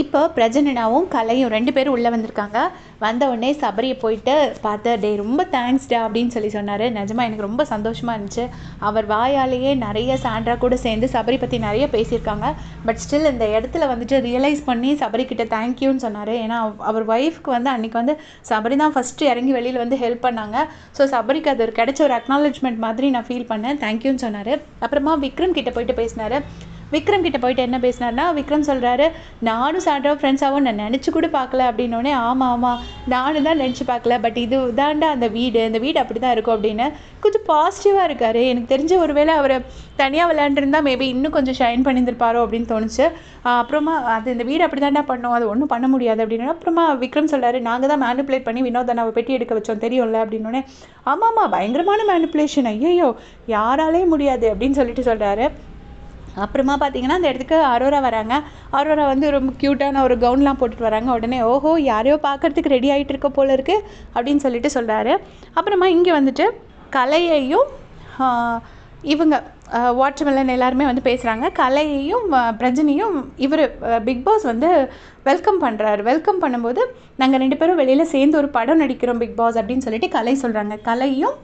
இப்போ பிரஜனனாவும் கலையும் 2 பேரும் உள்ளே வந்திருக்காங்க. வந்த உடனே சபரியை போயிட்டு பார்த்து, "டே ரொம்ப தேங்க்ஸ்டா" அப்படின்னு சொன்னார். நிஜமா எனக்கு ரொம்ப சந்தோஷமாக இருந்துச்சு. அவர் வாயாலேயே நிறைய சாண்ட்ரா கூட சேர்ந்து சபரி பற்றி நிறைய பேசியிருக்காங்க. பட் ஸ்டில் இந்த இடத்துல வந்துட்டு ரியலைஸ் பண்ணி சபரிக்கிட்ட தேங்க்யூன்னு சொன்னார். ஏன்னா அவர் ஒய்ஃப்க்கு வந்து அன்றைக்கி வந்து சபரி தான் ஃபஸ்ட்டு இறங்கி வெளியில் வந்து ஹெல்ப் பண்ணாங்க. ஸோ சபரிக்கு அது கிடைச்ச ஒரு அக்னாலஜ்மெண்ட் மாதிரி நான் ஃபீல் பண்ணேன். தேங்க்யூன்னு சொன்னார். அப்புறமா விக்ரம் கிட்ட போயிட்டு பேசினார். விக்ரம் கிட்ட போயிட்டு என்ன பேசினார்னா, விக்ரம் சொல்கிறாரு, "நானும் சாண்ட்ரா ஃப்ரெண்ட்ஸாகவும் நான் நினச்சி கூட பார்க்கல" அப்படின்னோடனே, ஆமாம் நானும் தான் நினச்சி பார்க்கல, பட் இது தாண்டா அந்த வீடு, இந்த வீடு அப்படி தான் இருக்கும் அப்படின்னு கொஞ்சம் பாசிட்டிவாக இருக்கார். எனக்கு தெரிஞ்ச ஒரு வேளை அவர் தனியாக விளையாண்டுருந்தா மேபி இன்னும் கொஞ்சம் ஷைன் பண்ணியிருந்திருப்பாரோ அப்படின்னு தோணுச்சு. அப்புறமா அது இந்த வீடு அப்படி தாண்டா பண்ணோம், அது ஒன்றும் பண்ண முடியாது அப்படின்னு. அப்புறமா விக்ரம் சொல்கிறாரு, "நாங்கள் தான் மேனிப்புலேட் பண்ணி வினோதனாவை பெட்டி எடுக்க வச்சோம் தெரியும்ல" அப்படின்னோடனே, ஆமாம்மா பயங்கரமான மேனிப்புலேஷன், ஐயோ யாராலே முடியாது அப்படின்னு சொல்கிறாரு. அப்புறமா பார்த்தீங்கன்னா அந்த இடத்துக்கு அரோரா வராங்க. அரோரா வந்து ரொம்ப க்யூட்டான ஒரு கவுன்லாம் போட்டுட்டு வராங்க. உடனே, "ஓஹோ யாரையோ பார்க்குறதுக்கு ரெடி ஆகிட்டு இருக்க போல இருக்குது" அப்படின்னு சொல்கிறாரு. அப்புறமா இங்கே வந்துட்டு கலையையும் இவங்க வாட்டர்மெலன் எல்லாருமே வந்து பேசுகிறாங்க. கலையையும் பிரஜனையும் இவர் பிக் பாஸ் வந்து வெல்கம் பண்ணுறாரு. வெல்கம் பண்ணும்போது, "நாங்கள் 2 பேரும் வெளியில் சேர்ந்து ஒரு படம் நடிக்கிறோம் பிக் பாஸ்" அப்படின்னு சொல்லிட்டு கலை சொல்கிறாங்க. கலையும்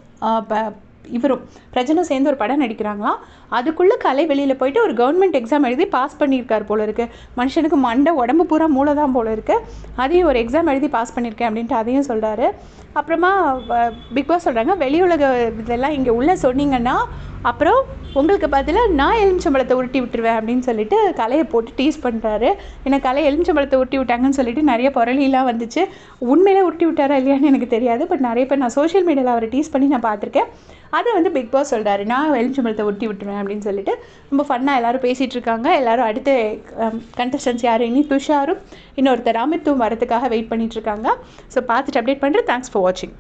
இவரும் பிரஜனும் சேர்ந்து ஒரு படம் நடிக்கிறாங்களாம். அதுக்குள்ளே கலை வெளியில் போயிட்டு ஒரு கவர்மெண்ட் எக்ஸாம் எழுதி பாஸ் பண்ணியிருக்கார் போல இருக்குது. மனுஷனுக்கு மண்டை உடம்பு பூரா மூளை தான் போல இருக்குது. அதையும் ஒரு எக்ஸாம் எழுதி பாஸ் பண்ணியிருக்கேன் அப்படின்ட்டு அதையும் சொல்கிறாரு. அப்புறமா பிக் பாஸ் சொல்கிறாங்க, "வெளியுலக இதெல்லாம் இங்கே உள்ளே சொன்னீங்கன்னா அப்புறம் உங்களுக்கு பதிலாக நான் எலுமிச்சம்பழத்தை உருட்டி விட்டுருவேன்" அப்படின்னு சொல்லிட்டு கலையை போட்டு டீஸ் பண்ணுறாரு. ஏன்னா கலை எலுமிச்சம்பழத்தை உருட்டி விட்டாங்கன்னு சொல்லிட்டு நிறைய புரளிலாம் வந்துச்சு. உண்மையிலே உருட்டி விட்டாரா இல்லையான்னு எனக்கு தெரியாது. பட் நிறைய பேர் நான் சோஷியல் மீடியாவில் அவரை டீஸ் பண்ணி நான் பார்த்துருக்கேன். அதை வந்து பிக் பாஸ் சொல்கிறாரு, "நான் எலுமிச்சம்பழத்தை உருட்டி விட்டுருவேன்" அப்படின்னு சொல்லிட்டு ரொம்ப ஃபன்னாக எல்லோரும் பேசிகிட்டு இருக்காங்க. எல்லோரும் அடுத்து கண்டஸ்டன்ஸ் யார், இனி துஷாரும் இன்னொருத்தர் அமித்தும் வரதுக்காக வெயிட் பண்ணிகிட்ருக்காங்க. ஸோ பார்த்துட்டு அப்டேட் பண்ணுறேன். தேங்க்ஸ் ஃபார் வாட்சிங்.